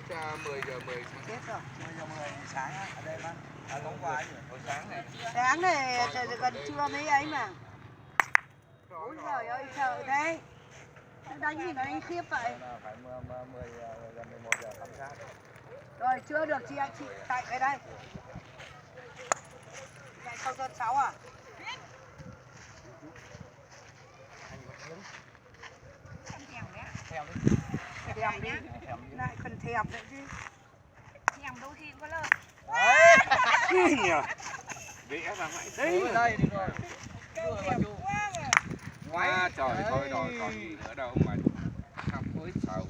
Chết 10 giờ 10 Chết rồi. 10 giờ 10 sáng ở đây mà. Tối qua ấy. hồi sáng này. Sáng này gần trưa mấy ấy mà. Ôi giời ơi sợ thế. Nó đánh gì nó đánh khiếp vậy. Phải 10 gần 11 giờ tắm sát. Rồi chưa được chị chạy về đây. Chạy câu dân 6 à? Theo Thèm đi. Lại còn thèm nữa chứ. Thèm đôi khi cũng có lời. Gì nhỉ? Vẽ ra mãi thế. Đây đi rồi. Quá trời thôi rồi còn gì nữa đâu mà học với sầu.